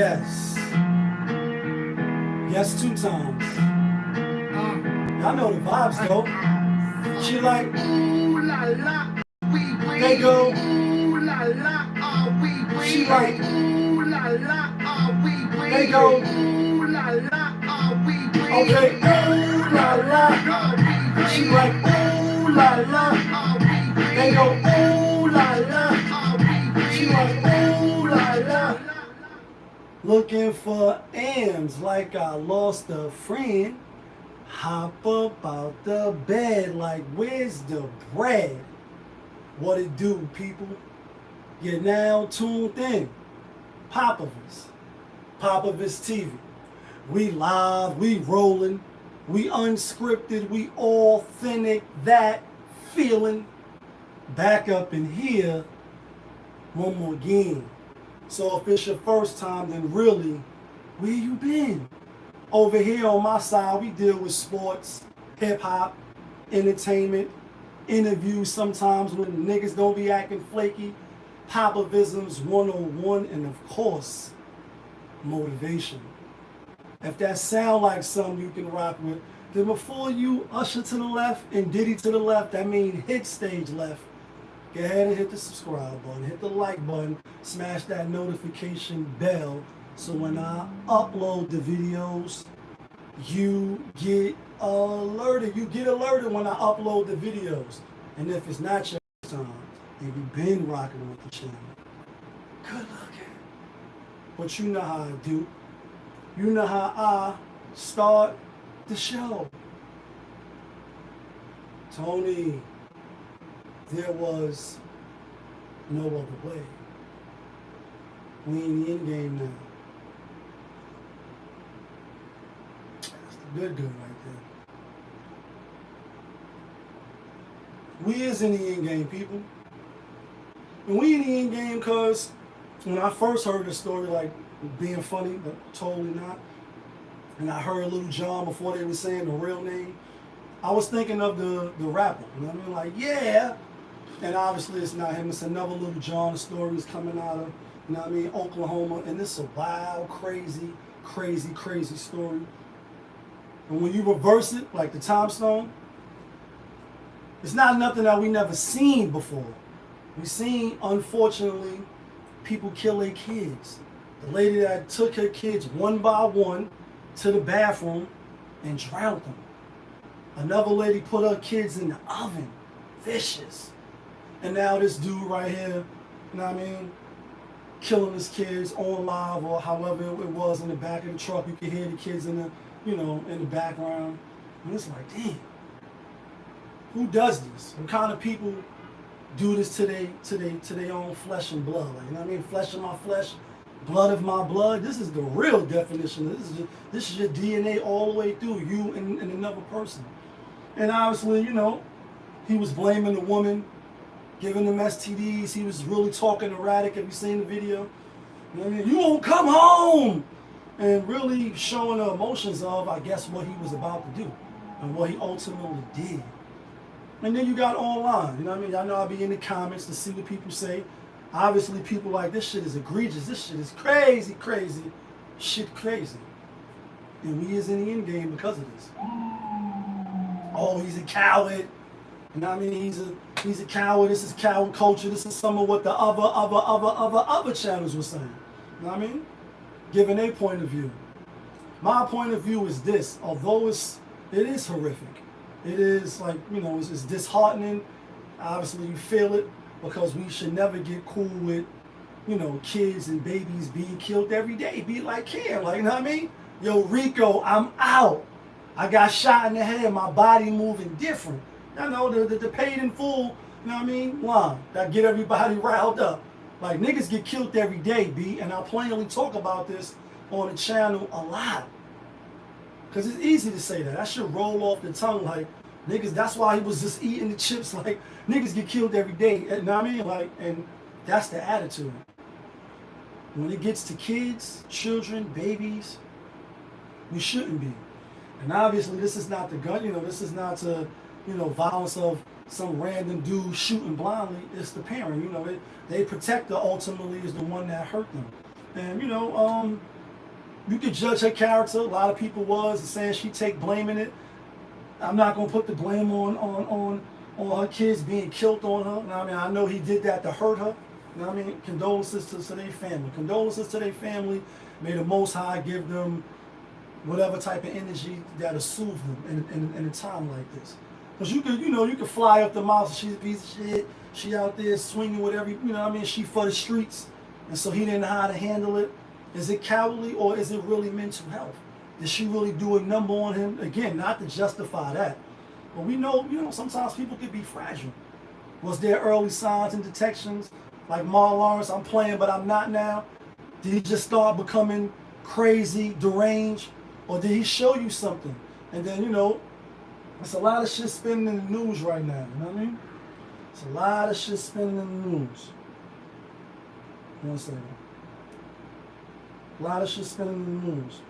Yes. Yes, 2 times. Y'all know the vibes though. She like, ooh la la, they go, ooh la la, she like, ooh la la, they go, ooh la la, okay, ooh la la, she like, ooh la la, they go, ooh la la, she like, ooh la la. Looking for M's like I lost a friend. Hop up out the bed like, where's the bread? What it do, people? You're now tuned in. Popovich TV. We live, we rolling, we unscripted, we authentic, that feeling. Back up in here one more again. So if it's your first time, then really, where you been? Over here on my side, we deal with sports, hip-hop, entertainment, interviews sometimes when the niggas don't be acting flaky, Popovisms 101, and of course, motivation. If that sound like something you can rock with, then before you usher to the left and Diddy to the left, that means hit stage left, go ahead and hit the subscribe button, hit the like button, smash that notification bell, so when I upload the videos, you get alerted. You get alerted when I upload the videos. And if it's not your first time, and you've been rocking with the channel, good looking. But you know how I do. You know how I start the show. Tony, there was no other way. We in the end game now. Good right there. We is in the end game, people. And we in the end game because when I first heard the story, like being funny, but totally not, and I heard Little John before they were saying the real name, I was thinking of the rapper. You know what I mean? Like, yeah. And obviously it's not him. It's another Little John story is coming out of, you know what I mean, Oklahoma. And it's a wild, crazy, crazy, crazy story. And when you reverse it, like the time stone, it's not nothing that we never seen before. We seen, unfortunately, people kill their kids. The lady that took her kids one by one to the bathroom and drowned them. Another lady put her kids in the oven, vicious. And now this dude right here, you know what I mean, killing his kids on live or however it was in the back of the truck. You can hear the kids in the, you know, in the background. And it's like, damn, who does this? What kind of people do this to their own flesh and blood? Like, you know what I mean? Flesh of my flesh, blood of my blood. This is the real definition. This is your DNA all the way through, you and another person. And obviously, you know, he was blaming the woman, giving them STDs. He was really talking erratic. Have you seen the video? You know what I mean? You won't come home! And really showing the emotions of, I guess, what he was about to do and what he ultimately did. And then you got online, you know what I mean? Y'all know I'll be in the comments to see what people say. Obviously, people like, this shit is egregious. This shit is crazy, crazy. Shit crazy. And we is in the end game because of this. Oh, he's a coward. You know what I mean? He's a coward. This is coward culture. This is some of what the other channels were saying. You know what I mean? Giving a point of view. My point of view is this. Although it is horrific. It is like, you know, it's disheartening. Obviously, you feel it because we should never get cool with, you know, kids and babies being killed every day. Be like, care, like, you know what I mean? Yo, Rico, I'm out. I got shot in the head. My body moving different. I know the paid in full, you know what I mean, line that get everybody riled up. Like, niggas get killed every day, B, and I plainly talk about this on the channel a lot. Because it's easy to say that. That should roll off the tongue like, niggas, that's why he was just eating the chips. Like, niggas get killed every day, you know what I mean? Like, and that's the attitude. When it gets to kids, children, babies, we shouldn't be. And obviously, this is not the gun, you know, this is not to, you know, violence of some random dude shooting blindly. It's the parent, you know, they protector ultimately is the one that hurt them. And you could judge her character. A lot of people was saying she take blame in it. I'm not gonna put the blame on her kids being killed on her. You know what I mean? I know he did that to hurt her. You know what I mean? Condolences to their family. Condolences to their family. May the Most High give them whatever type of energy that'll soothe them in a time like this. Because you could fly up the mountain. She's a piece of shit. She out there swinging whatever, she for the streets. And so he didn't know how to handle it. Is it cowardly or is it really mental health? Did she really do a number on him? Again, not to justify that. But we know, sometimes people could be fragile. Was there early signs and detections? Like Mark Lawrence, I'm playing, but I'm not now. Did he just start becoming crazy, deranged? Or did he show you something? And then, it's a lot of shit spinning in the news right now. You know what I mean? It's a lot of shit spinning in the news. One second. A lot of shit spinning in the news.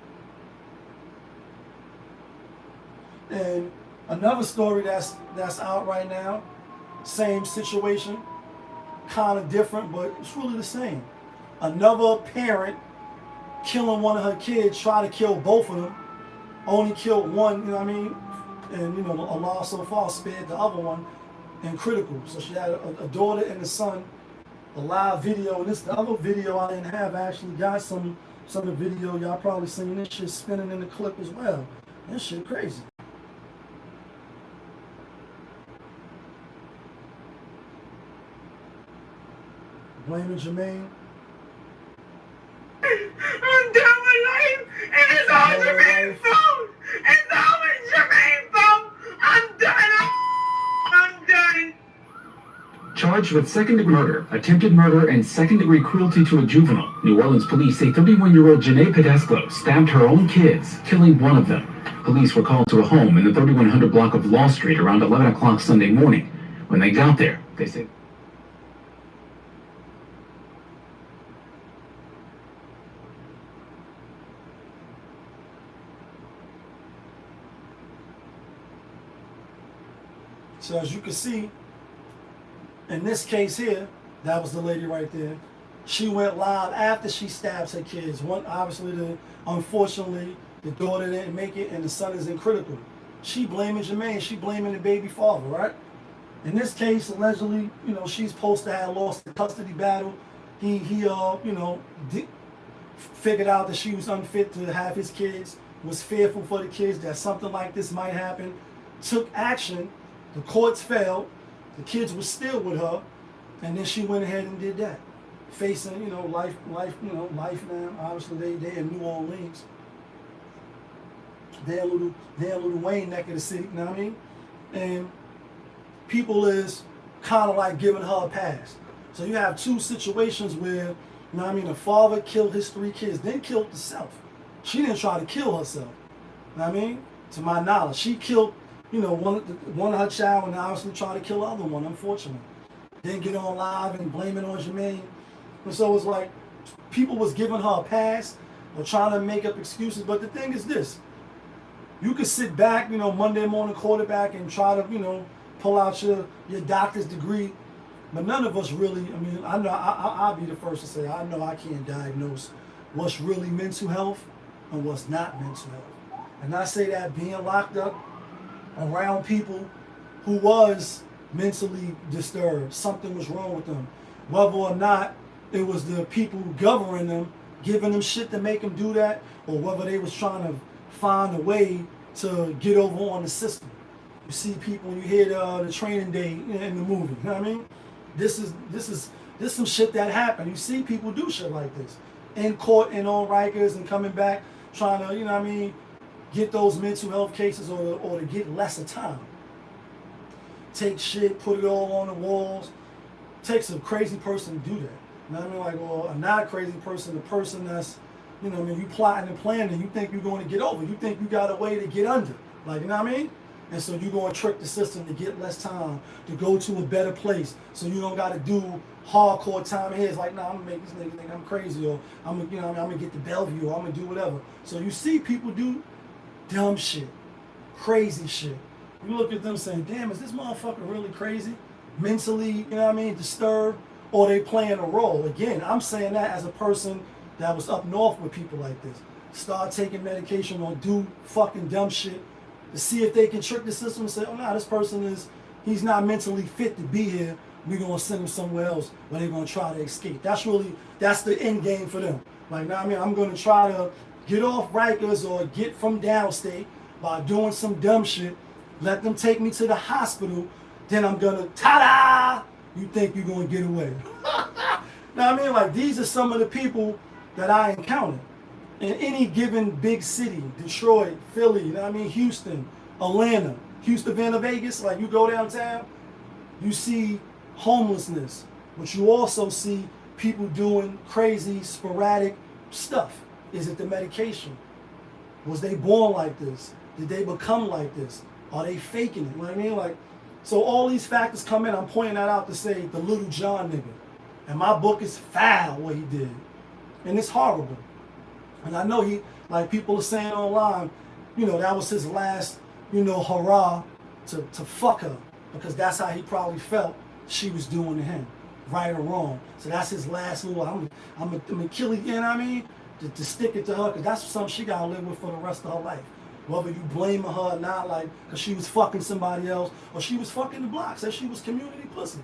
And another story that's out right now, same situation, kind of different, but it's really the same. Another parent killing one of her kids, try to kill both of them, only killed one, and Allah so far spared the other one in critical. So she had a daughter and a son, a live video, and this the other video I didn't have. I actually got some of the video, y'all probably seen this shit spinning in the clip as well. This shit crazy. Blaming Jermaine. I'm done with life, and it's all Jermaine's fault. It's always Jermaine's fault. I'm done. I'm done. Charged with second-degree murder, attempted murder, and second-degree cruelty to a juvenile, New Orleans police say 31-year-old Janae Pedesclo stabbed her own kids, killing one of them. Police were called to a home in the 3100 block of Law Street around 11 o'clock Sunday morning. When they got there, they said... So as you can see, in this case here, that was the lady right there. She went live after she stabs her kids. One, obviously, unfortunately, the daughter didn't make it, and the son is in critical. She blaming Jermaine. She blaming the baby father, right? In this case, allegedly, she's supposed to have lost the custody battle. He figured out that she was unfit to have his kids, was fearful for the kids that something like this might happen, took action. The courts failed. The kids were still with her, and then she went ahead and did that, facing life now. Obviously, they in New Orleans. They're Little Wayne neck of the city. You know what I mean? And people is kind of like giving her a pass. So you have two situations where the father killed his 3 kids, then killed herself. She didn't try to kill herself. You know what I mean? To my knowledge, she killed. One of her child and obviously try to kill the other one, unfortunately. Then get on live and blame it on Jermaine. And so it's like people was giving her a pass or trying to make up excuses. But the thing is this. You could sit back, Monday morning quarterback and try to, pull out your doctor's degree. But none of us really, I know I'll be the first to say, I know I can't diagnose what's really mental health and what's not mental health. And I say that being locked up around people who was mentally disturbed, something was wrong with them, whether or not it was the people governing them, giving them shit to make them do that, or whether they was trying to find a way to get over on the system. You see people, you hear the training day in the movie, you know what I mean? This is some shit that happened. You see people do shit like this in court and on Rikers and coming back trying to, get those mental health cases or to get lesser time. Take shit, put it all on the walls. Takes a crazy person to do that. You know what I mean? Like, well, a not crazy person, the person that's, you plotting and planning, you think you're going to get over. You think you got a way to get under. Like, you know what I mean? And so you're going to trick the system to get less time, to go to a better place. So you don't got to do hardcore time here. It's like, nah, I'm going to make this nigga think I'm crazy, or I'm going to get the Bellevue, or I'm going to do whatever. So you see people do dumb shit, crazy shit. You look at them saying, damn, is this motherfucker really crazy? Mentally, disturbed? Or they playing a role? Again, I'm saying that as a person that was up north with people like this. Start taking medication or do fucking dumb shit to see if they can trick the system and say, oh, nah, this person he's not mentally fit to be here. We're going to send him somewhere else where they're going to try to escape. That's the end game for them. Like, now, I mean, I'm going to try to get off Rikers or get from downstate by doing some dumb shit. Let them take me to the hospital. Then I'm going to, ta-da! You think you're going to get away. Now, I mean, like, these are some of the people that I encounter in any given big city. Detroit, Philly, you know what I mean? Houston, Atlanta, Houston, Vegas. Like, you go downtown, you see homelessness, but you also see people doing crazy, sporadic stuff. Is it the medication? Was they born like this? Did they become like this? Are they faking it? You know what I mean? Like, so all these factors come in. I'm pointing that out to say the Little John nigga. And my book is foul what he did. And it's horrible. And I know like people are saying online, you know, that was his last, you know, hurrah to fuck her. Because that's how he probably felt she was doing to him. Right or wrong. So that's his last little, I'm gonna kill it, you know what I mean? To stick it to her, because that's something she gotta live with for the rest of her life. Whether you blaming her or not, like, because she was fucking somebody else, or she was fucking the block, said she was community pussy.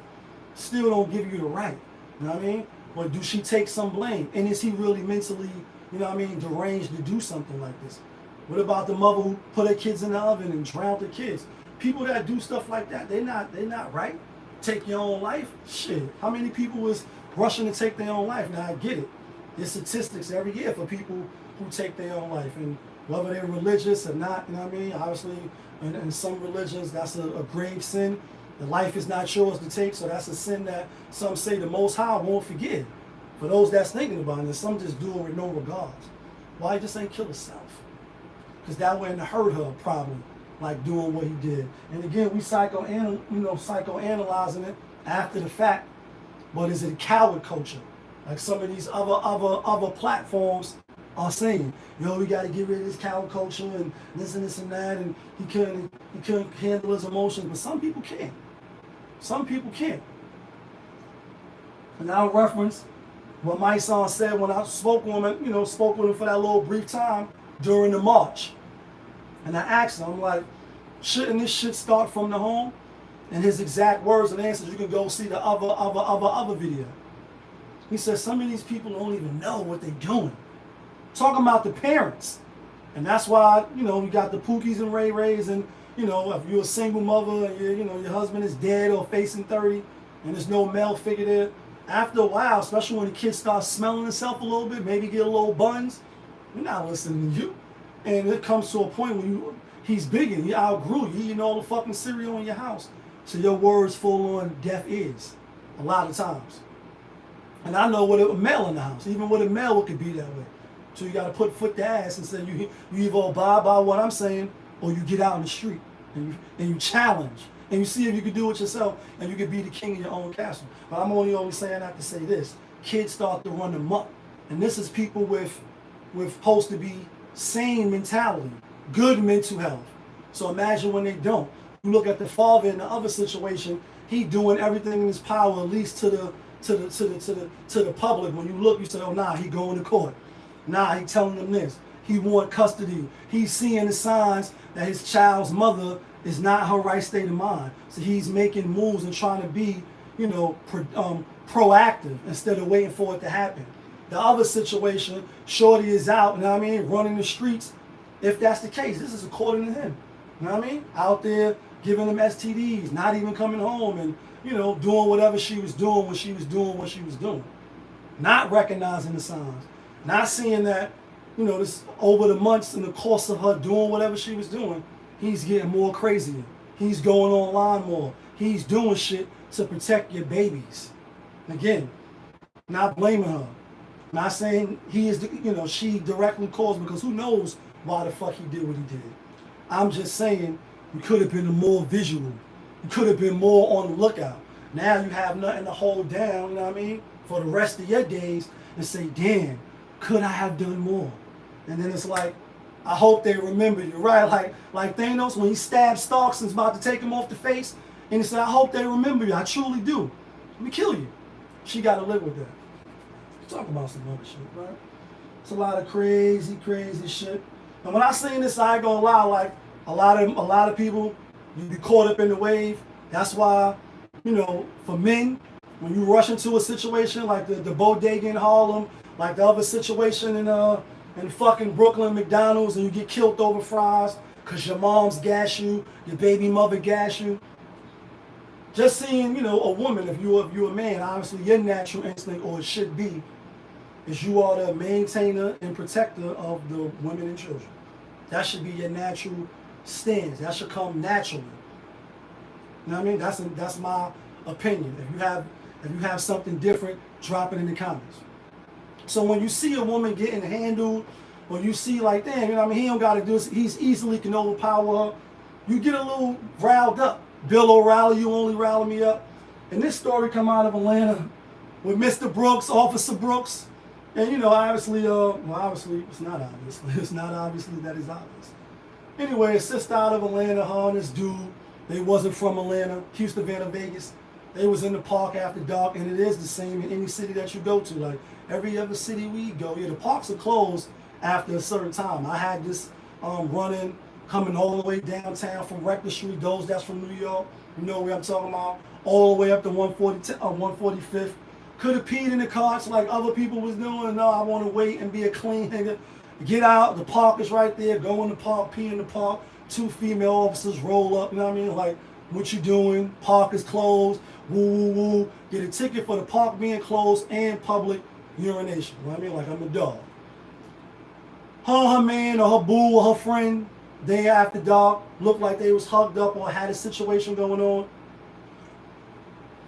Still don't give you the right. You know what I mean? But do she take some blame? And is he really mentally, you know what I mean, deranged to do something like this? What about the mother who put her kids in the oven and drowned her kids? People that do stuff like that, they're not right. Take your own life? Shit. How many people was rushing to take their own life? Now I get it. There's statistics every year for people who take their own life. And whether they're religious or not, you know what I mean? Obviously, in some religions, that's a grave sin. The life is not yours to take, so that's a sin that some say the Most High won't forgive. For those that's thinking about it, some just do it with no regards. Why just ain't kill herself? Because that wouldn't hurt her probably, like doing what he did. And again, we psychoanalyzing it after the fact. But is it a coward culture? Like some of these other platforms are saying, yo, we got to get rid of this coward culture and this and that, and he couldn't handle his emotions. But some people can't. Some people can't. And I'll reference what my son said when I spoke with him, spoke with him for that little brief time during the march. And I asked him, I'm like, shouldn't this shit start from the home? And his exact words and answers, you can go see the other video. He said, some of these people don't even know what they're doing. Talking about the parents. And that's why, we got the Pookies and Ray Rays, and, if you're a single mother and your husband is dead or facing 30 and there's no male figure there, after a while, especially when the kid starts smelling himself a little bit, maybe get a little buns, we're not listening to you. And it comes to a point when he's bigger, he outgrew you, eating all the fucking cereal in your house. So your words fall on deaf ears a lot of times. And I know with a male in the house, even with a male it could be that way. So you got to put foot to ass and say you either abide by what I'm saying or you get out in the street and you challenge. And you see if you can do it yourself and you can be the king of your own castle. But I'm only saying that to say this. Kids start to run amok. And this is people with supposed to be sane mentality, good mental health. So imagine when they don't. You look at the father in the other situation, he doing everything in his power, at least to the public. When you look, you say, oh nah, he going to court. Nah, he telling them this. He want custody. He's seeing the signs that his child's mother is not her right state of mind. So he's making moves and trying to be, proactive instead of waiting for it to happen. The other situation, Shorty is out, running the streets. If that's the case, this is according to him. You know what I mean? Out there giving them STDs, not even coming home and, doing whatever she was doing when she was doing what she was doing. Not recognizing the signs. Not seeing that, this over the months in the course of her doing whatever she was doing, he's getting more crazier. He's going online more. He's doing shit to protect your babies. Again, not blaming her. Not saying he is, she directly caused, because who knows why the fuck he did what he did. I'm just saying you could have been more visual. You could have been more on the lookout. Now you have nothing to hold down, for the rest of your days and say, damn, could I have done more? And then it's like, I hope they remember you, right? Like Thanos, when he stabbed Stark and is about to take him off the face, and he said, I hope they remember you. I truly do. Let me kill you. She got to live with that. Talk about some other shit, right? It's a lot of crazy, crazy shit. And when I seen this, I ain't gonna lie, like a lot of people, you be caught up in the wave. That's why, you know, for men, when you rush into a situation like the bodega in Harlem, like the other situation in fucking Brooklyn McDonald's, and you get killed over fries because your mom's gas you, your baby mother gas you. Just seeing, you know, a woman, if you're a man, obviously your natural instinct, or it should be, is you are the maintainer and protector of the women and children. That should be your natural stance. That should come naturally. You know what I mean? That's my opinion. If you have something different, drop it in the comments. So when you see a woman getting handled, or you see like, damn, you know what I mean, he don't gotta do this, he's easily can overpower her, you get a little riled up. Bill O'Reilly, you only rally me up. And this story come out of Atlanta with Mr. Brooks, Officer Brooks. And you know, obviously, obviously, it's not obvious. It's not obviously that is obvious. Anyway, a sister out of Atlanta, her and this dude, they wasn't from Atlanta, Houston, Vanna, Vegas. They was in the park after dark, and it is the same in any city that you go to. Like every other city we go, yeah, the parks are closed after a certain time. I had this running, coming all the way downtown from Rector Street, those that's from New York, you know where I'm talking about, all the way up to 145th. Could have peed in the carts like other people was doing. No, I want to wait and be a clean nigga. Get out, the park is right there, go in the park, pee in the park. 2 female officers roll up, you know what I mean? Like, what you doing? Park is closed, woo, woo, woo. Get a ticket for the park being closed and public urination, you know what I mean? Like, I'm a dog. Her man, or her boo, or her friend, day after dark, looked like they was hugged up or had a situation going on.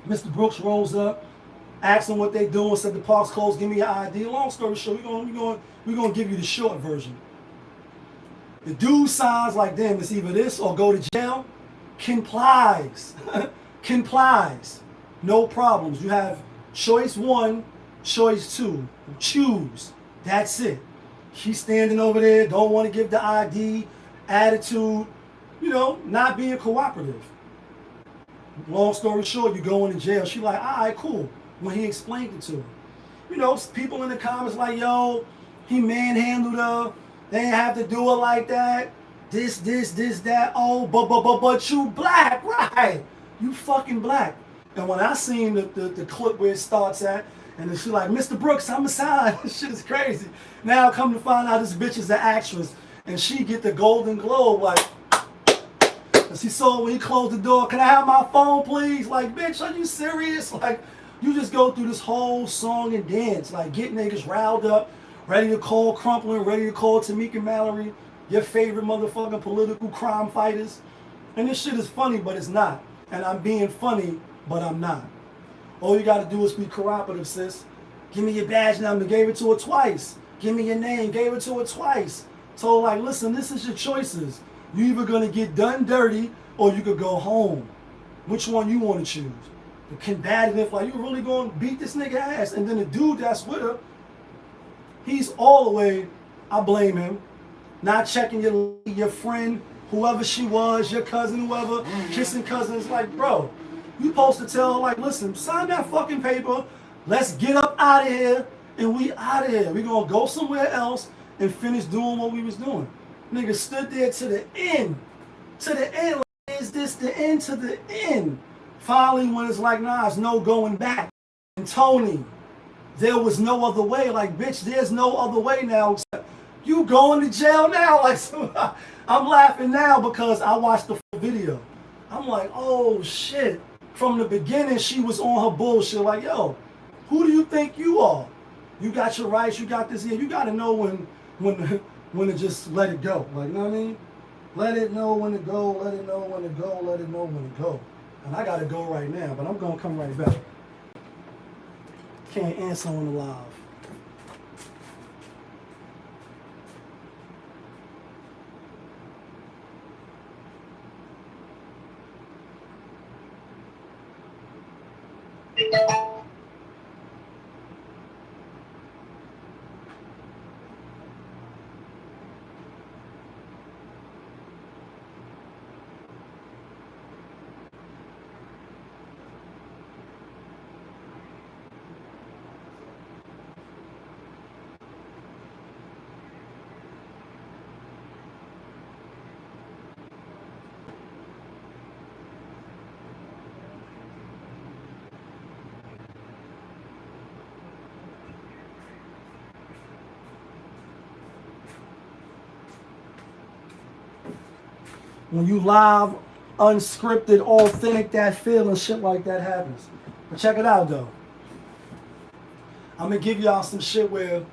Mr. Brooks rolls up, asked them what they doing, said the park's closed, give me your ID. Long story short, we're gonna give you the short version. The dude signs like, damn, it's either this or go to jail. Complies. Complies. No problems. You have choice 1, choice 2. Choose. That's it. She's standing over there, don't want to give the ID, attitude, you know, not being cooperative. Long story short, you go into jail. She like, all right, cool. When he explained it to her. You know, people in the comments like, yo, he manhandled her. They didn't have to do it like that. This, that. Oh, but you black, right? You fucking black. And when I seen the clip where it starts at, and then she like, Mr. Brooks, I'm a sign. This shit is crazy. Now come to find out this bitch is an actress. And she get the Golden Globe like, and she saw when he closed the door, can I have my phone please? Like, bitch, are you serious? Like, you just go through this whole song and dance, like get niggas riled up, ready to call Crumplin, ready to call Tamika Mallory, your favorite motherfucking political crime fighters. And this shit is funny, but it's not. And I'm being funny, but I'm not. All you gotta do is be cooperative, sis. Give me your badge number, gave it to her twice. Give me your name, gave it to her twice. Told like, listen, this is your choices. You either gonna get done dirty or you could go home. Which one you wanna choose? The combative, like, you really gonna beat this nigga ass. And then the dude that's with her, he's all the way, I blame him, not checking your friend, whoever she was, your cousin, whoever, kissing cousins. Like, bro, you supposed to tell her, like, listen, sign that fucking paper, let's get up out of here, and we out of here. We gonna go somewhere else and finish doing what we was doing. Nigga stood there to the end. To the end. Like, is this the end to the end? Finally, when it's like, nah, it's no going back. And Tony, there was no other way. Like, bitch, there's no other way now. You going to jail now? Like, so I'm laughing now because I watched the full video. I'm like, oh shit. From the beginning, she was on her bullshit. Like, yo, who do you think you are? You got your rights. You got this here. You got to know when to just let it go. Like, you know what I mean? Let it know when to go. Let it know when to go. Let it know when to go. And I gotta go right now, but I'm gonna come right back. Can't answer on the live. When you live, unscripted, authentic, that feel and shit like that happens. But check it out though. I'm gonna give y'all some shit where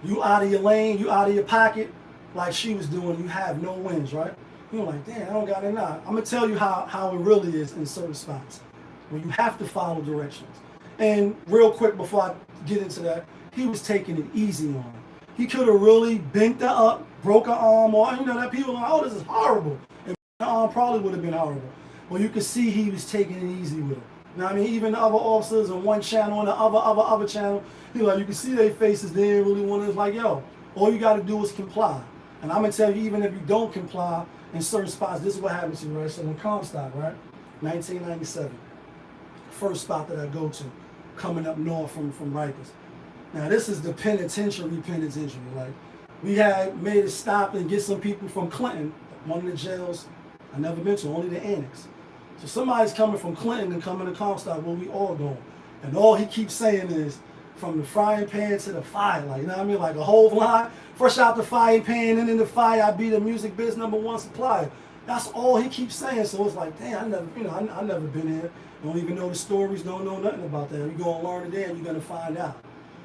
you out of your lane, you out of your pocket, like she was doing, you have no wins, right? You're like, damn, I don't got it now. I'm gonna tell you how it really is in certain spots where you have to follow directions. And real quick before I get into that, he was taking it easy on her. He could have really bent her up, broke her arm, or that people are like, oh, this is horrible. And her arm probably would have been horrible. Well, you could see he was taking it easy with her. You know what I mean? Even the other officers on one channel and the other channel, you can see their faces. They didn't really want to. It's like, yo, all you got to do is comply. And I'm gonna tell you, even if you don't comply in certain spots, this is what happens to you, right? So in Comstock, right, 1997, first spot that I go to, coming up north from Rikers. Now this is the penitentiary. Like we had made a stop and get some people from Clinton, one of the jails I never been to, only the annex. So somebody's coming from Clinton and coming to Comstock where we all going. And all he keeps saying is, from the frying pan to the fire, like, you know what I mean? Like a whole line, fresh out the frying pan and in the fire, I be the music biz #1 supplier. That's all he keeps saying. So it's like, damn, I never been here. Don't even know the stories, don't know nothing about that. You're gonna learn it there and you're gonna find out.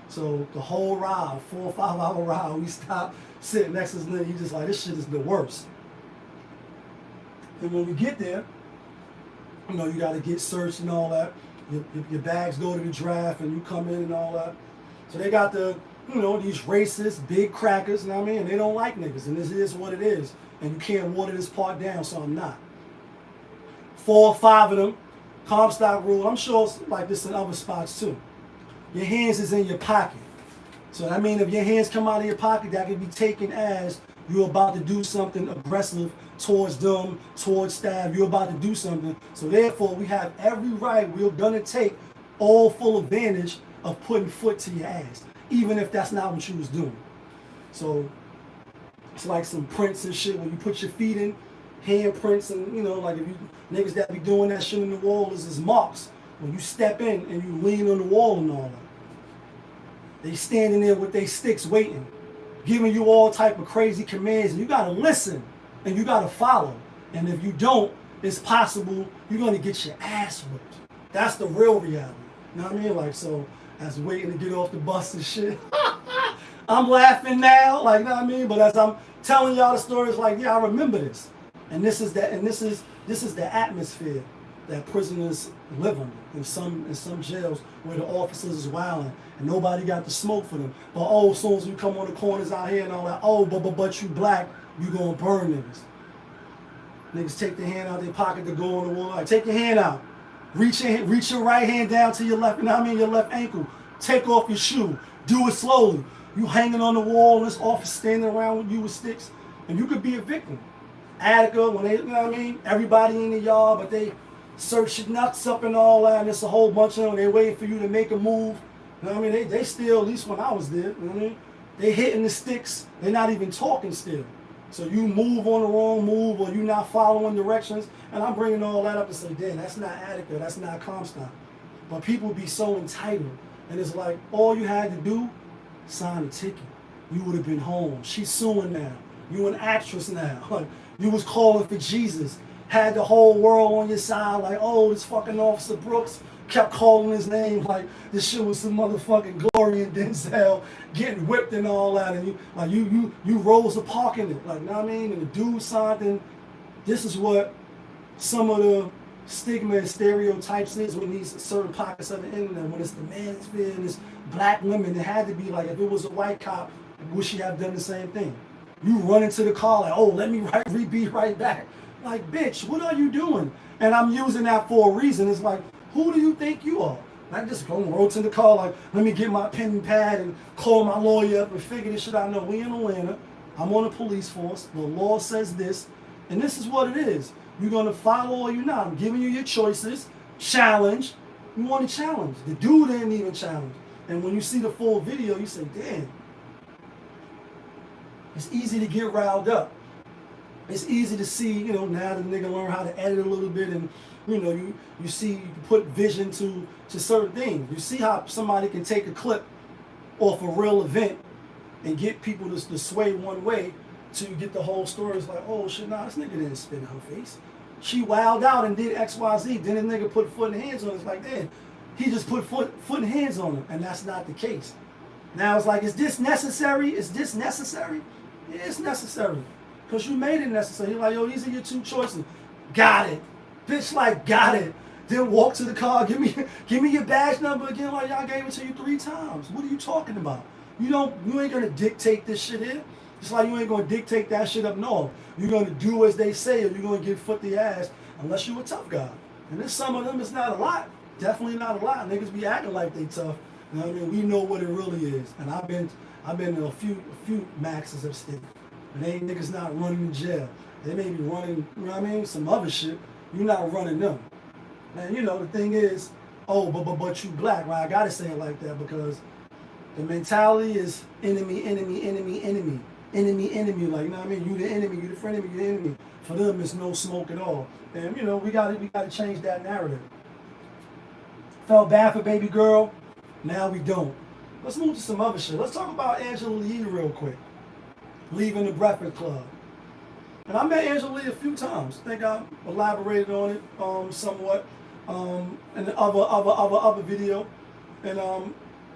So the whole ride, 4 or 5 hour ride, we stop, sit next to this nigga, he's just like, this shit is the worst. And when we get there, you gotta get searched and all that. Your bags go to the draft and you come in and all that. So they got these racist, big crackers, you know what I mean? And they don't like niggas, and this is what it is. And you can't water this part down, so I'm not. 4 or 5 of them, Comstock rule, I'm sure it's like this in other spots too. Your hands is in your pocket. So I mean, if your hands come out of your pocket, that can be taken as you're about to do something aggressive towards them, towards staff. You're about to do something. So therefore, we have every right, we're gonna take all full advantage of putting foot to your ass, even if that's not what you was doing. So it's like some prints and shit when you put your feet in, handprints, and like if you niggas that be doing that shit in the wall is marks. When you step in and you lean on the wall and all that. They standing there with their sticks waiting, giving you all type of crazy commands, and you gotta listen and you gotta follow. And if you don't, it's possible you're gonna get your ass whipped. That's the real reality. You know what I mean? Like, so as waiting to get off the bus and shit, I'm laughing now, like, you know what I mean? But as I'm telling y'all the story, it's like, yeah, I remember this. And this is the atmosphere that prisoners live under in some jails where the officers is wilding and nobody got the smoke for them. But as soon as you come on the corners out here and all that, but you black, you gonna burn niggas. Niggas take their hand out their pocket to go on the wall. Like, take your hand out. Reach your right hand down to your left, your left ankle. Take off your shoe. Do it slowly. You hanging on the wall and this officer standing around with you with sticks, and you could be a victim. Attica, when they, everybody in the yard, but they search your nuts up and all that, and it's a whole bunch of them. They waiting for you to make a move. They still, at least when I was there, they hitting the sticks. They're not even talking still. So you move on the wrong move, or you not following directions, and I'm bringing all that up to say, damn, that's not Attica, that's not Comstock. But people be so entitled, and it's like, all you had to do, sign a ticket. You would have been home. She's suing now. You an actress now. You was calling for Jesus. Had the whole world on your side, like, oh, this fucking Officer Brooks kept calling his name like this shit was some motherfucking Glory and Denzel getting whipped and all that, and you Rosa Parks in it, like, you know what I mean? And the dude signed, and this is what some of the stigma and stereotypes is when these certain pockets of the internet, when it's the manosphere and it's black women. It had to be like, if it was a white cop, would she have done the same thing? You run into the car like, oh, let me be right back. Like, bitch, what are you doing? And I'm using that for a reason. It's like, who do you think you are? I just go and roll to the car like, let me get my pen and pad and call my lawyer up and figure this shit out. No, we in Atlanta. I'm on a police force. The law says this, and this is what it is. You're gonna follow or you're not. I'm giving you your choices. Challenge. You want to challenge. The dude didn't even challenge. And when you see the full video, you say, damn. It's easy to get riled up. It's easy to see, now the nigga learn how to edit a little bit, and you see, you put vision to certain things. You see how somebody can take a clip off a real event and get people to sway one way to get the whole story. It's like, oh shit, nah, this nigga didn't spit in her face. She wowed out and did XYZ. Then the nigga put foot and hands on her. It's like, damn, he just put foot and hands on her. And that's not the case. Now it's like, is this necessary? Is this necessary? Yeah, it's necessary. Because you made it necessary. You're like, yo, these are your two choices. Got it. Bitch, like, got it. Then walk to the car, give me your badge number again. Like, y'all gave it to you 3 times. What are you talking about? You ain't gonna dictate this shit in. Just like you ain't gonna dictate that shit up north. You're gonna do as they say, or you're gonna get foot the ass unless you a tough guy. And there's some of them, it's not a lot. Definitely not a lot. Niggas be acting like they tough. You know what I mean? We know what it really is. And I've been in a few maxes of state. And they ain't niggas not running in jail. They may be running, you know what I mean, some other shit. You're not running them. And you know, the thing is, oh, but you black, right? I gotta say it like that because the mentality is enemy. Like, you know what I mean? You the enemy, you the friend enemy, you the enemy. For them, it's no smoke at all. And you know, we gotta change that narrative. Felt bad for baby girl, now we don't. Let's move to some other shit. Let's talk about Angela Lee real quick. Leaving the Breakfast Club. And I met Angela Lee a few times. I think I elaborated on it somewhat in the other video. And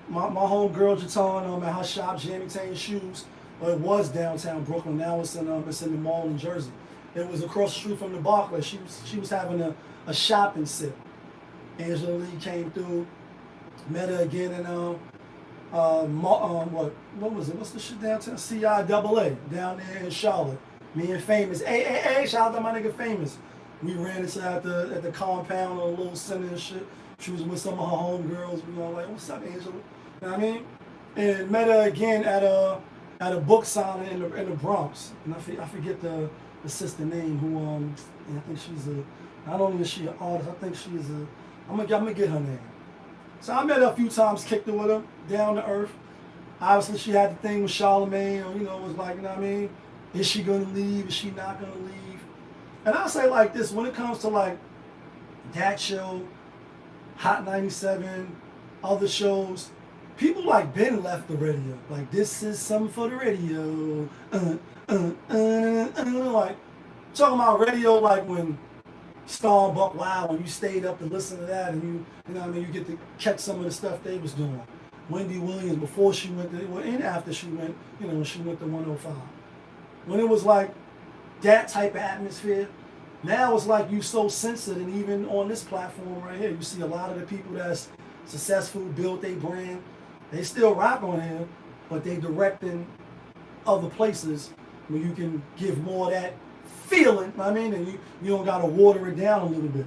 my homegirl Jatan at her shop, Jamie Tane Shoes. Well, it was downtown Brooklyn. Now it's in the mall in Jersey. It was across the street from the Barclays. She was having a shopping sip. Angela Lee came through, met her again in what was it? What's the shit downtown? CIAA down there in Charlotte. Me and Famous. Hey, shout out to my nigga Famous. We ran into at the compound on a little center and shit. She was with some of her homegirls. We were like, what's up, Angela? You know what I mean? And met her again at a book signing in the Bronx. And I forget the sister name who I think she's not only is she an artist, I think she is I'm gonna get her name. So I met her a few times, kicked it with her, down to earth. Obviously she had the thing with Charlamagne, or, you know, it was like, you know what I mean? Is she gonna leave? Is she not gonna leave? And I'll say like this, when it comes to like that show, Hot 97, other shows, people like Ben left the radio. Like, this is something for the radio. Like, talking about radio like when Star Buck Wild, when you stayed up to listen to that and you know what I mean, you get to catch some of the stuff they was doing. Wendy Williams, before she went and after she went, you know, when she went to 105. When it was like that type of atmosphere, now it's like you so censored, and even on this platform right here, you see a lot of the people that's successful, built their brand, they still rock on here, but they directing other places where you can give more of that feeling, I mean, and you don't gotta water it down a little bit.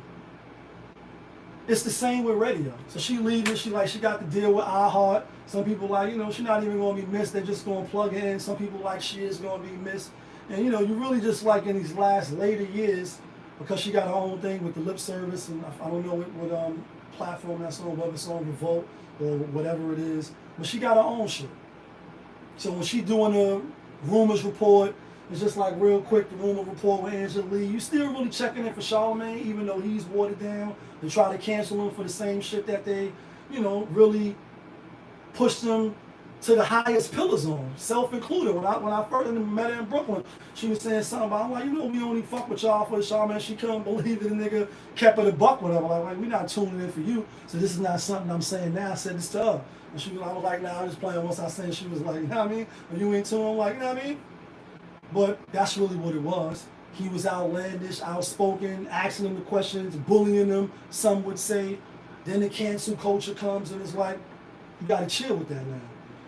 It's the same with radio. So she leaving, she got to deal with iHeart. Some people like, you know, she's not even gonna be missed, they're just gonna plug in. Some people like she is gonna be missed. And you know, you really just like in these later years, because she got her own thing with the lip service, and I don't know what platform that's on, whether it's on Revolt or whatever it is, but she got her own shit. So when she doing a rumors report, it's just like real quick, the rumor report with Angela Lee, you still really checking in for Charlamagne, even though he's watered down. They try to cancel him for the same shit that they, you know, really pushed him to the highest pillars on, self-included. When I first met her in Brooklyn, she was saying something about, I'm like, you know, we only fuck with y'all for the Charlamagne. She couldn't believe it, the nigga kept it a buck with her. Like, we're not tuning in for you, so this is not something I'm saying now. I said this to her. And I was like, nah, I'm just playing. Once I said, she was like, you know what I mean? When you ain't tuning, I'm like, you know what I mean? But that's really what it was. He was outlandish, outspoken, asking them the questions, bullying them, some would say. Then the cancel culture comes, and it's like, you gotta chill with that now.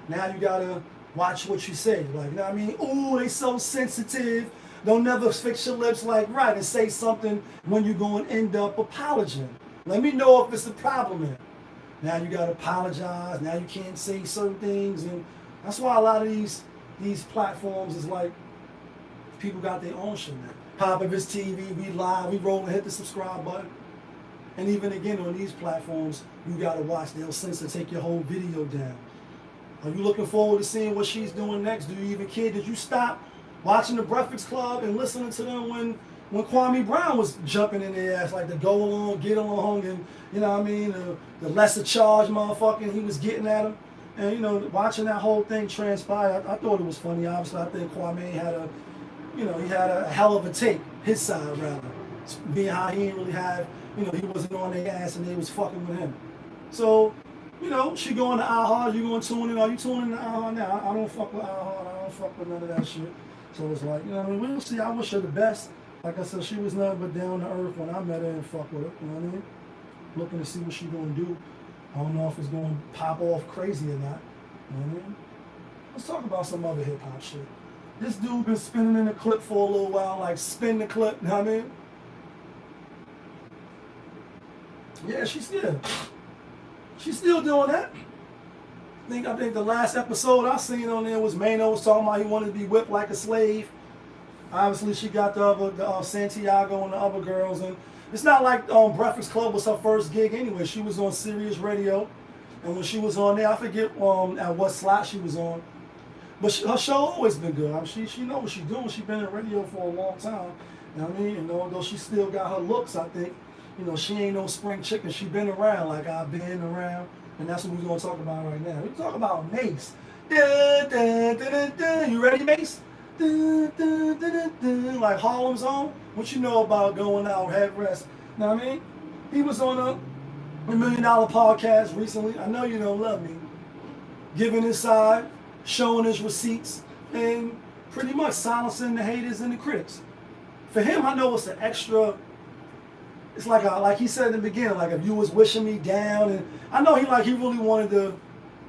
Now you gotta watch what you say. Like, you know what I mean? Ooh, they so sensitive. Don't never fix your lips like right and say something when you're going to end up apologizing. Let me know if it's a problem here. Now you gotta apologize. Now you can't say certain things, and that's why a lot of these platforms is like, people got their own shit now. Pop up his TV, we live, we roll and hit the subscribe button. And even again on these platforms, you gotta watch. They'll censor, take your whole video down. Are you looking forward to seeing what she's doing next? Do you even care? Did you stop watching the Breakfast Club and listening to them when Kwame Brown was jumping in their ass, like the go along, get along, and you know what I mean, the lesser charge motherfucking he was getting at him. And you know, watching that whole thing transpire, I thought it was funny. Obviously, I think Kwame you know, he had a hell of a take, his side rather. Being how he didn't really have, you know, he wasn't on their ass and they was fucking with him. So, you know, she going to iHeart, you going to tune in, are you tuning in to iHeart now? I don't fuck with iHeart, I don't fuck with none of that shit. So it's like, you know what I mean? We'll see, I wish her the best. Like I said, she was nothing but down to earth when I met her and fuck with her, you know what I mean? Looking to see what she gonna do. I don't know if it's gonna pop off crazy or not, you know what I mean? Let's talk about some other hip hop shit. This dude been spinning in the clip for a little while, like spin the clip, you know what I mean? Yeah, she's still doing that. I think the last episode I seen on there was Mano was talking about he wanted to be whipped like a slave. Obviously, she got the Santiago and the other girls, and it's not like Breakfast Club was her first gig anyway. She was on Sirius Radio, and when she was on there, I forget at what slot she was on, but her show always been good. I mean, she know what she's doing. She's been in radio for a long time. You know what I mean? And although she still got her looks, I think, you know, she ain't no spring chicken. She been around like I've been around, and that's what we're gonna talk about right now. We talk about Mace. Dun, dun, dun, dun, dun. You ready, Mace? Dun, dun, dun, dun, dun. Like Harlem's on. What you know about going out, head rest? Know what I mean? He was on a $1 Million podcast recently. I know you don't love me. Giving his side, showing his receipts, and pretty much silencing the haters and the critics. For him, I know it's an extra. It's like he said in the beginning, like if you was wishing me down, and I know he really wanted to,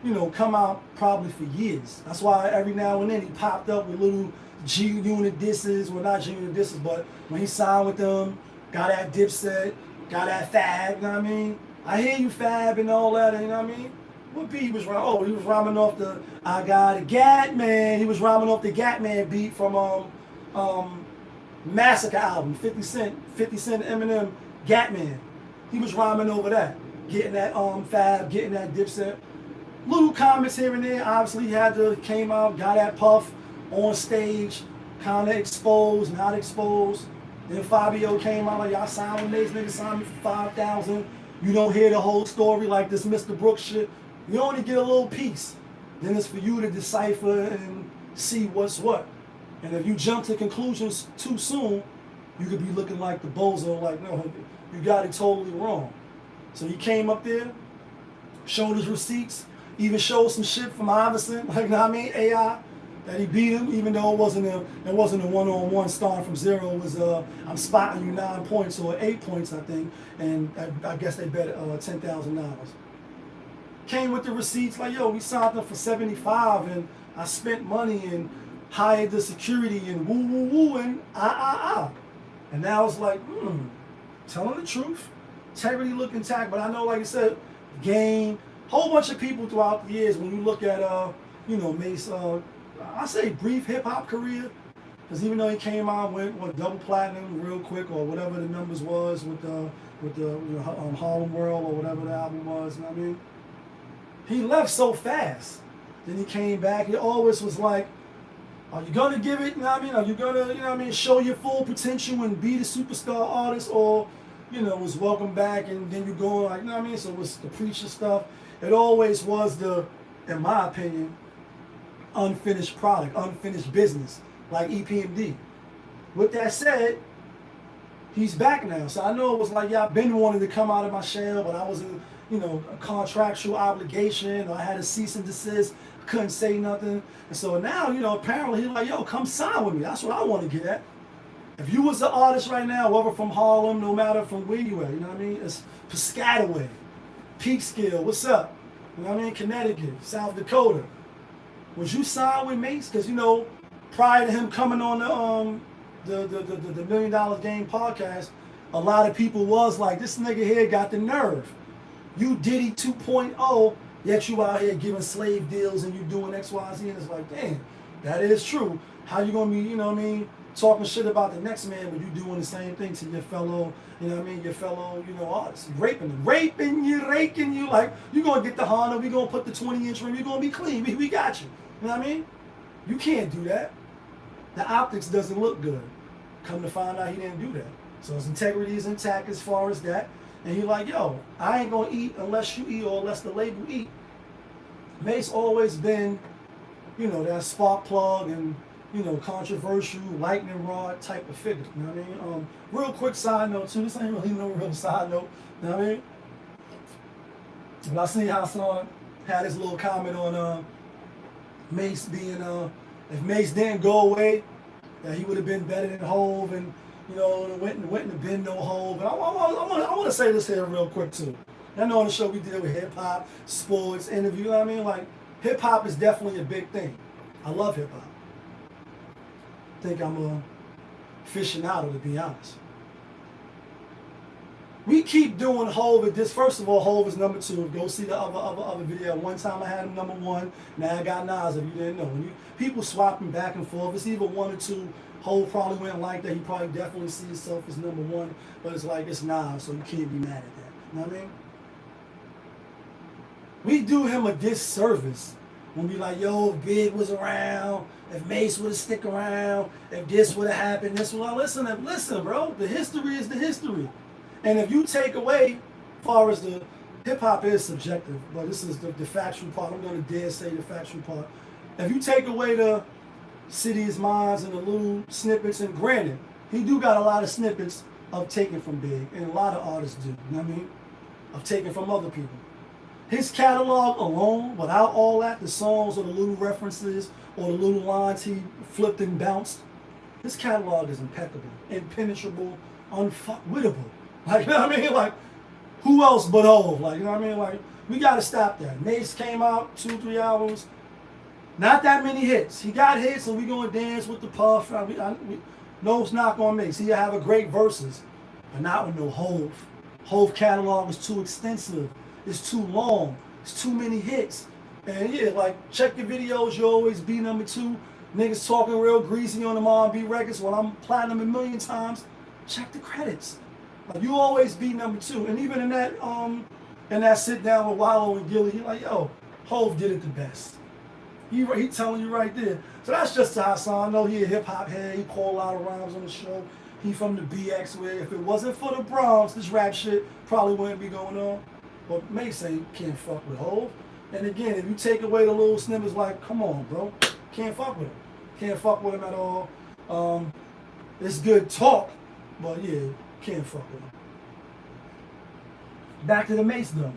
you know, come out probably for years. That's why every now and then he popped up with little G-Unit disses, well not G-Unit disses, but when he signed with them, got that Dipset, got that Fab, you know what I mean? I hear you Fab and all that, you know what I mean? What beat he was rhyming? Oh, he was rhyming off the I Got a Gat Man. He was rhyming off the Gat Man beat from Massacre album, 50 Cent Eminem, Gat Man. He was rhyming over that. Getting that Fab, getting that Dipset. Little comments here and there. Obviously, he came out, got that Puff on stage, kind of exposed, not exposed. Then Fabio came out like, y'all signed with Niggas signed me for 5,000. You don't hear the whole story like this Mr. Brooks shit. You only get a little piece. Then it's for you to decipher and see what's what. And if you jump to conclusions too soon, you could be looking like the bozo, like, no, you got it totally wrong. So he came up there, showed his receipts, even showed some shit from Iverson, like, you know what I mean, AI, that he beat him, even though it wasn't a one-on-one starting from zero. It was I'm spotting you 9 points or 8 points, I think, and I guess they bet $10,000. Came with the receipts like, yo, we signed up for 75, and I spent money and hired the security and woo woo woo and and now it's like, telling the truth, integrity look intact. But I know, like I said, game, whole bunch of people throughout the years. When you look at you know, Mace, I say brief hip hop career, because even though he came out with double platinum real quick or whatever the numbers was with the Harlem World or whatever the album was, you know what I mean? He left so fast. Then he came back. He always was like, are you gonna give it, you know what I mean? Are you gonna, you know what I mean, show your full potential and be the superstar artist, or, you know, was welcome back and then you going like, you know what I mean? So it was the preacher stuff. It always was in my opinion, unfinished product, unfinished business, like EPMD. With that said, he's back now. So I know it was like, yeah, I've been wanting to come out of my shell, but I was in, you know, a contractual obligation, or I had a cease and desist, couldn't say nothing. And so now, you know, apparently he's like, yo, come sign with me. That's what I want to get at. If you was an artist right now, whether from Harlem, no matter from where you at, you know what I mean? It's Piscataway, Peekskill, what's up? You know what I mean? Connecticut, South Dakota. Would you sign with Mace? Because, you know, prior to him coming on the $1 Million Game podcast, a lot of people was like, this nigga here got the nerve. You Diddy 2.0, yet you out here giving slave deals and you doing X, Y, Z, and it's like, damn, that is true. How you gonna be, you know what I mean, talking shit about the next man, but you doing the same thing to your fellow, you know what I mean, your fellow, you know, artists. You raping them, raking you, like, you gonna get the Honda, we gonna put the 20-inch rim, you gonna be clean, we got you. You know what I mean? You can't do that. The optics doesn't look good. Come to find out he didn't do that. So his integrity is intact as far as that. And he like, yo, I ain't gonna eat unless you eat or unless the label eat. Mace always been, you know, that spark plug and, controversial, lightning rod type of figure. You know what I mean? Real quick side note too. This ain't really no real side note. You know what I mean? When I see Hassan had his little comment on Mace being if Mace didn't go away, that he would have been better than Hove, and went and been no Hove. And I want to say this here real quick too. I know on the show we deal with hip hop, sports, interview. You know what I mean? Like hip hop is definitely a big thing. I love hip hop. I think I'm a aficionado, to be honest. We keep doing Hove at this. First of all, Hove is number 2. Go see the other video. One time I had him number 1. Now I got Nas. If you didn't know, people swapping back and forth. It's either 1 or 2. Hove probably went like that. He probably definitely sees himself as number 1. But it's like it's Nas, so you can't be mad at that. You know what I mean? We do him a disservice when we like, yo, if Big was around, if Mace would have stick around, if this would have happened, this would have. Listen, bro. The history is the history. And if you take away, as far as the hip-hop is subjective, but this is the factual part. I'm going to dare say the factual part. If you take away the cities, minds, and the little snippets, and granted, he do got a lot of snippets of taken from Big, and a lot of artists do, you know what I mean? Of taken from other people. His catalog alone, without all that, the songs or the little references or the little lines he flipped and bounced, his catalog is impeccable, impenetrable, unfuckwittable. Like, you know what I mean? Like, who else but Hov? Like, you know what I mean? Like, we got to stop that. Mace came out 2-3 albums. Not that many hits. He got hits, and we going to dance with the Puff. No knock on Mace. He'll have a great verses, but not with no Hov. Hov catalog is too extensive. It's too long. It's too many hits. And yeah, like, check your videos. You always be number 2. Niggas talking real greasy on the R&B records when I'm platinum a million times. Check the credits. Like, you always be number 2. And even in that sit down with Wallow and Gilly, he like, yo, Hov did it the best. He telling you right there. So that's just Hassan. I know he a hip hop head. He called a lot of rhymes on the show. He from the BX, where if it wasn't for the Bronx, this rap shit probably wouldn't be going on. But Mace can't fuck with Hov. And again, if you take away the little snippets, like, come on, bro, can't fuck with him. Can't fuck with him at all. It's good talk, but yeah, can't fuck with him. Back to the Mace though.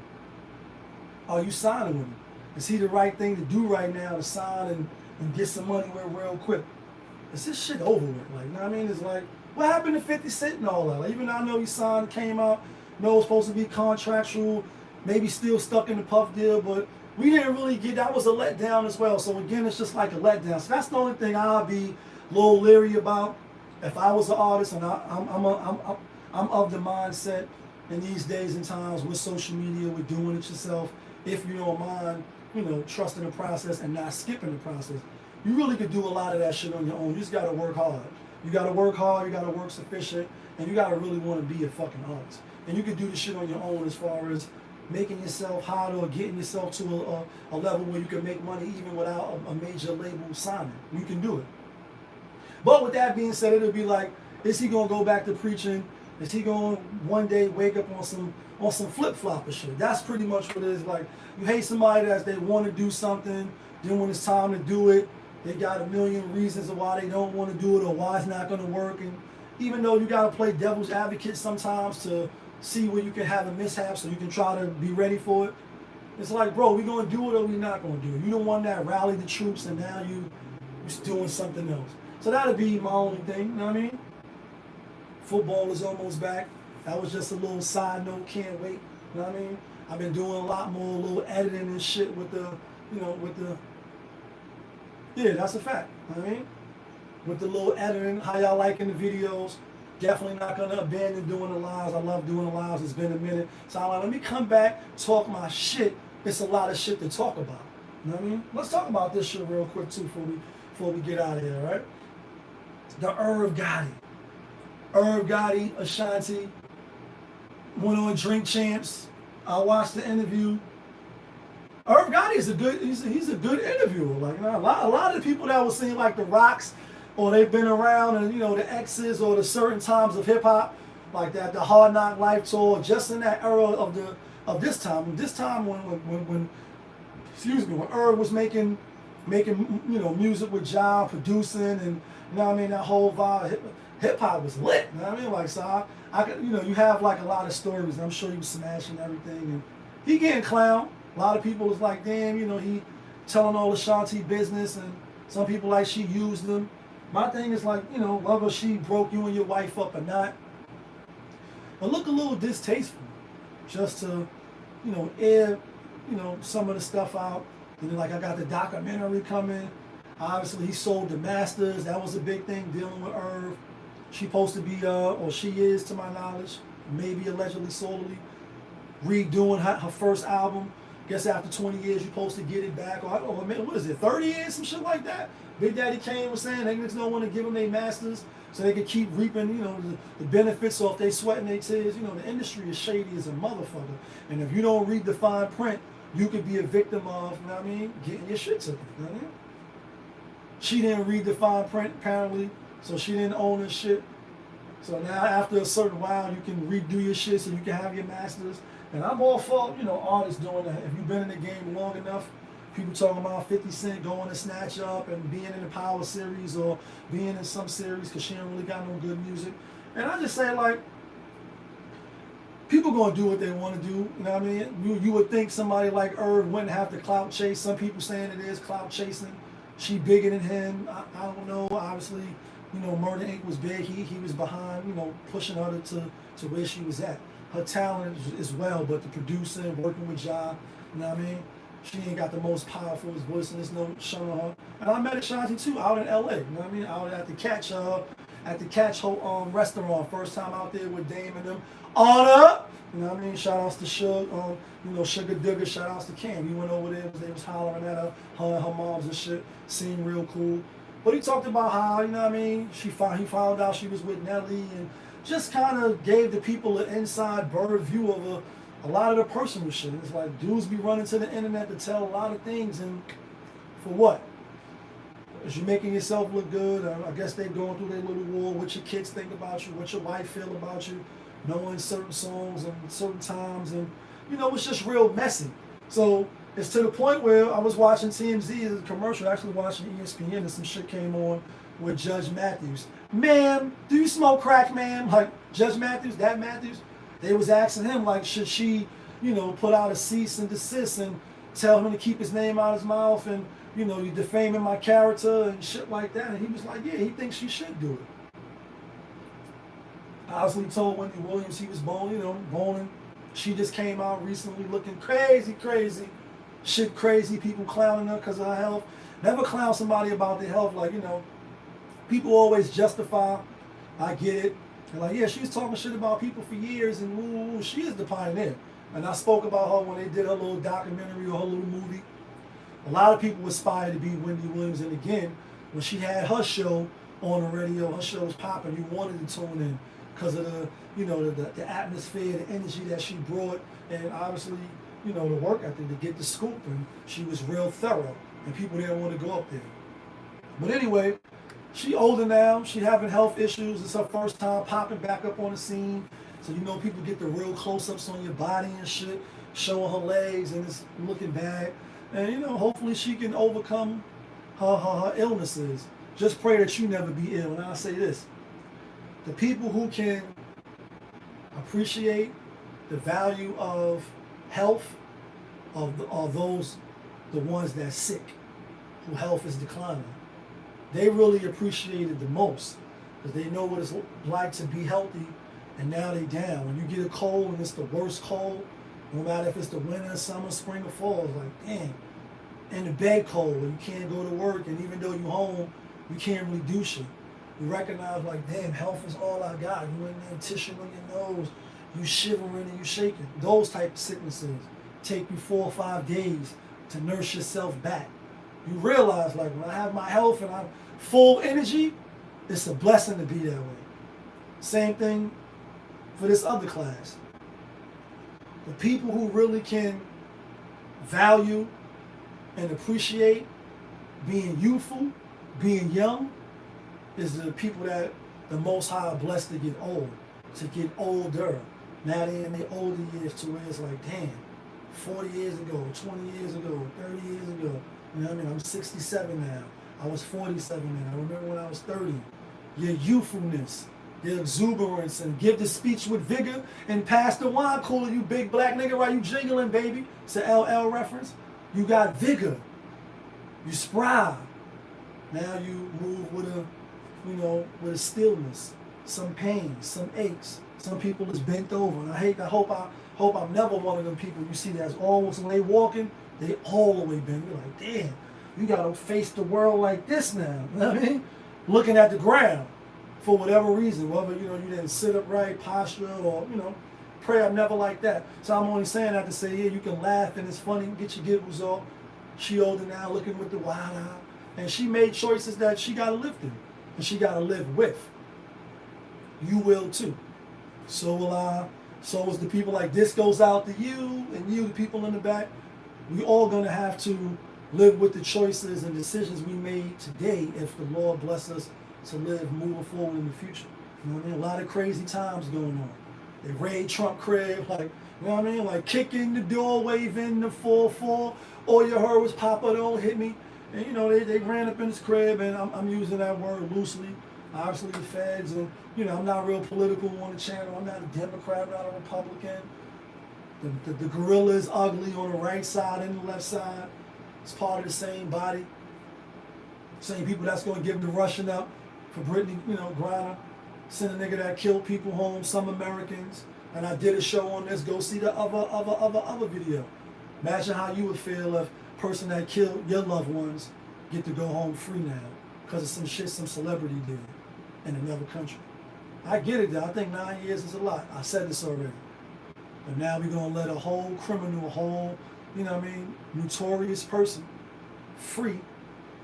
Are you signing with him? Is he the right thing to do right now, to sign and get some money with real quick? Is this shit over with? Like, you know what I mean? It's like, what happened to 50 Cent and all that? Like, even though I know he signed, came out, know it's supposed to be contractual, maybe still stuck in the Puff deal, but we didn't really get, that was a letdown as well. So again, it's just like a letdown. So that's the only thing I'll be a little leery about. If I was an artist, and I'm of the mindset in these days and times with social media, with doing it yourself, if you don't mind, trusting the process and not skipping the process, you really could do a lot of that shit on your own. You just gotta work hard. You gotta work hard, you gotta work sufficient, and you gotta really want to be a fucking artist. And you can do the shit on your own as far as making yourself hot or getting yourself to a level where you can make money even without a major label signing. You can do it. But with that being said, it'll be like, is he gonna go back to preaching? Is he gonna one day wake up on some flip-flopper shit? That's pretty much what it is. Like, you hate somebody that they want to do something, then when it's time to do it, they got a million reasons of why they don't want to do it or why it's not gonna work. And even though you gotta play devil's advocate sometimes to see where you can have a mishap so you can try to be ready for it, it's like, bro, we gonna do it or we not gonna do it. You the one that rallied the troops and now you're doing something else. So that'll be my only thing, you know what I mean? Football is almost back. That was just a little side note, can't wait, you know what I mean? I've been doing a lot more little editing and shit with the, yeah, that's a fact, you know what I mean? With the little editing, how y'all liking the videos. Definitely not gonna abandon doing the lives. I love doing the lives. It's been a minute. So I'm like, let me come back, talk my shit. It's a lot of shit to talk about. You know what I mean? Let's talk about this shit real quick too before we get out of here, right? The Irv Gotti, Ashanti, went on Drink Champs. I watched the interview. Irv Gotti is he's a good interviewer. Like, a lot of the people that was seeing like the Rocks, or they've been around, and the X's or the certain times of hip hop, like that, the Hard Knock Life tour, just in that era of this time when Irv was making making, music with Ja, producing, and you know what I mean, that whole vibe. Hip hop was lit. You know what I mean? Like, so I could, you have like a lot of stories, and I'm sure he was smashing everything, and he getting clown. A lot of people was like, damn, he telling all the Shanti business, and some people like she used them. My thing is like, whether she broke you and your wife up or not, it look a little distasteful just to, air, some of the stuff out. And then, like, I got the documentary coming. Obviously, he sold the masters. That was a big thing, dealing with Irv. She supposed to be, or she is, to my knowledge, maybe allegedly solely, redoing her first album. Guess after 20 years, you're supposed to get it back. Or, what is it, 30 years, some shit like that? Big Daddy Kane was saying they niggas don't want to give them their masters so they can keep reaping, the benefits off they sweating their tears. The industry is shady as a motherfucker. And if you don't read the fine print, you could be a victim of, getting your shit taken. You know what I mean? She didn't read the fine print, apparently, so she didn't own her shit. So now, after a certain while, you can redo your shit so you can have your masters. And I'm all for, artists doing that. If you've been in the game long enough, people talking about 50 Cent going to Snatch Up and being in the Power series or being in some series because she ain't really got no good music. And I just say, like, people gonna do what they want to do. You know what I mean? You would think somebody like Irv wouldn't have to clout chase. Some people saying it is clout chasing. She bigger than him. I don't know. Obviously, Murder Inc. was big. He was behind, pushing her to where she was at. Her talent as well, but the producing, working with Ja, you know what I mean? She ain't got the most powerful voice, and there's no showing her. And I met Ashanti too out in LA. You know what I mean? Out at the Catch restaurant. First time out there with Dame and them. Honor! You know what I mean? Shout outs to Suge, Sugar Duggar, shout outs to Cam. He went over there, they was hollering at her and her moms and shit. Seemed real cool. But he talked about how, you know what I mean, he found out she was with Nelly and just kind of gave the people an inside bird view of a lot of the personal shit. It's like dudes be running to the internet to tell a lot of things, and for what? Is you making yourself look good? I guess they going through their little war. What your kids think about you, what your wife feel about you, knowing certain songs and certain times, and it's just real messy. So it's to the point where I was watching TMZ as a commercial, actually watching ESPN, and some shit came on with Judge Matthews. Ma'am, do you smoke crack, ma'am? Like, Judge Matthews, that Matthews, they was asking him, like, should she, put out a cease and desist and tell him to keep his name out of his mouth and, you defaming my character and shit like that. And he was like, yeah, he thinks she should do it. I obviously told Wendy Williams he was boning. She just came out recently looking crazy. Shit crazy, people clowning her because of her health. Never clown somebody about their health, like, people always justify. I get it. They're like, yeah, she was talking shit about people for years, and she is the pioneer. And I spoke about her when they did her little documentary or her little movie. A lot of people aspire to be Wendy Williams, and again, when she had her show on the radio, her show was popping. You wanted to tune in because of the atmosphere, the energy that she brought, and obviously, the work ethic to get the scoop. And she was real thorough, and people didn't want to go up there. But anyway, she older now. She having health issues. It's her first time popping back up on the scene. So people get the real close-ups on your body and shit, showing her legs, and it's looking bad. And hopefully she can overcome her illnesses. Just pray that you never be ill. And I say this: the people who can appreciate the value of health are those the ones that's sick, who health is declining. They really appreciate it the most because they know what it's like to be healthy, and now they down. When you get a cold and it's the worst cold, no matter if it's the winter, summer, spring, or fall, it's like, damn, in the bed cold, and you can't go to work, and even though you're home, you can't really do shit. You recognize, like, damn, health is all I got. You in there, tissue on your nose, you shivering and you shaking. Those type of sicknesses take you 4 or 5 days to nurse yourself back. You realize, like, when I have my health and I'm full energy, it's a blessing to be that way. Same thing for this other class. The people who really can value and appreciate being youthful, being young, is the people that the Most High are blessed to get old, to get older. Now they're in their older years to where it's like, damn, 40 years ago, 20 years ago, 30 years ago. You know what I mean? I'm 67 now. I was 47 now. I remember when I was 30. Your youthfulness, your exuberance, and give the speech with vigor and pass the wine cooler, you big black nigga, while you jingling, baby. It's an LL reference. You got vigor. You spry. Now you move with a, you know, with a stillness, some pain, some aches. Some people is bent over, and I hope I'm never one of them people you see that's almost when they walking, they all the way bent. You're like, damn, you gotta face the world like this now. You know what I mean? Looking at the ground for whatever reason, whether you didn't sit upright, posture, or pray. I'm never like that. So I'm only saying that to say, yeah, you can laugh and it's funny, get your giggles off. She older now, looking with the wide eye, and she made choices that she gotta live through, and she gotta live with. You will too. So will I. So is the people. Like, this goes out to you and you, the people in the back. We all gonna have to live with the choices and decisions we made today if the Lord bless us to live moving forward in the future. You know what I mean? A lot of crazy times going on. They raid Trump crib, like, you know what I mean? Like kicking the door, waving the 4-4. All you heard was Papa, don't hit me. And they ran up in his crib, and I'm using that word loosely. Obviously the feds, and I'm not real political on the channel. I'm not a Democrat, I'm not a Republican. The gorilla is ugly on the right side and the left side. It's part of the same body. Same people that's going to give them the rushing up for Brittany, Griner. Send a nigga that killed people home, some Americans. And I did a show on this. Go see the other video. Imagine how you would feel if a person that killed your loved ones get to go home free now because of some shit some celebrity did in another country. I get it though. I think 9 years is a lot. I said this already. But now we're going to let a whole criminal, a whole, notorious person free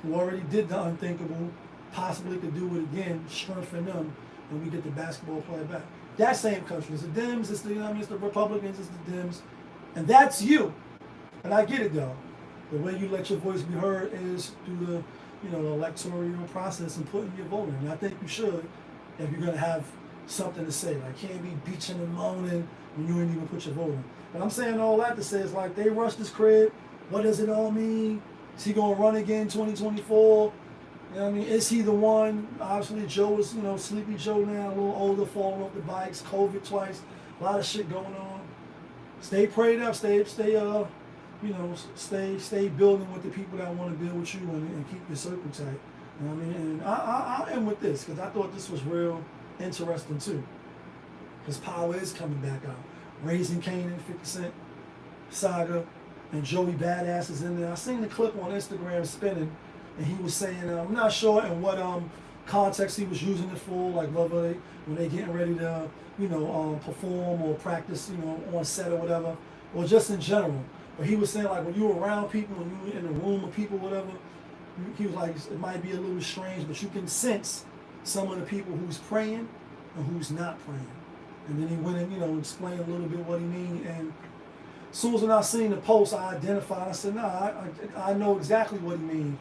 who already did the unthinkable, possibly could do it again, strengthen them, and we get the basketball player back. That same country. It's the Dems, it's the Republicans, it's the Dems. And that's you. And I get it though. The way you let your voice be heard is through the, the electoral process and putting your vote in. And I think you should if you're gonna have something to say. Like, can't be beaching and moaning when you ain't even put your vote in. But I'm saying all that to say it's like they rushed his crib. What does it all mean? Is he gonna run again 2024? You know what I mean? Is he the one? Obviously Joe is, Sleepy Joe now, a little older, falling off the bikes, COVID twice, a lot of shit going on. Stay prayed up, stay building with the people that want to build with you and keep your circle tight. You know what I mean? And I end with this because I thought this was real interesting too. Because Power is coming back out. Raising Kanan, 50 Cent saga, and Joey Badass is in there. I seen the clip on Instagram spinning, and he was saying, I'm not sure in what context he was using it for, like whether when they getting ready to, perform or practice, on set or whatever, or just in general. But he was saying, like, when you're around people, when you're in a room with people, whatever, he was like, it might be a little strange, but you can sense some of the people who's praying and who's not praying. And then he went and, explained a little bit what he mean. And as soon as I seen the post, I identified. I said, nah, I know exactly what he mean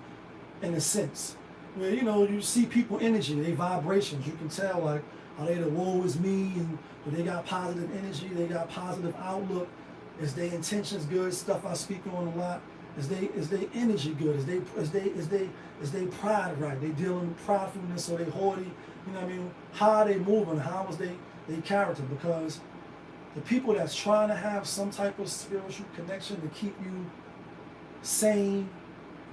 in a sense. Where, you see people energy, they vibrations. You can tell, like, are they the woe is me, and they got positive energy, they got positive outlook. Is their intentions good? Stuff I speak on a lot. Is they energy good? Is they pride right? They dealing with pridefulness, or they haughty? You know what I mean? How are they moving? How is they character? Because the people that's trying to have some type of spiritual connection to keep you sane,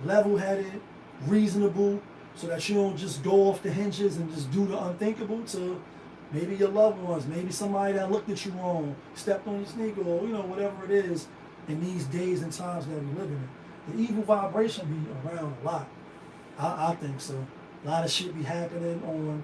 level-headed, reasonable, so that you don't just go off the hinges and just do the unthinkable to maybe your loved ones, maybe somebody that looked at you wrong, stepped on your sneaker, or whatever it is in these days and times that we live in. The evil vibration be around a lot. I think so. A lot of shit be happening on,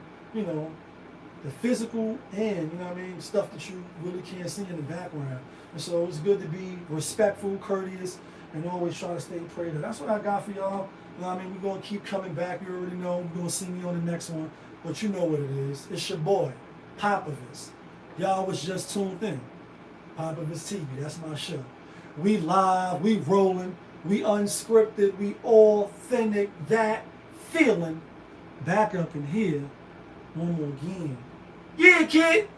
the physical and, stuff that you really can't see in the background. And so it's good to be respectful, courteous, and always try to stay prayed up. That's what I got for y'all. We're going to keep coming back. You already know. You're going to see me on the next one. But you know what it is. It's your boy, Popovich. Y'all was just tuned in. Popovich TV, that's my show. We live, we rolling, we unscripted, we authentic, that feeling. Back up in here one more again. Yeah, kid.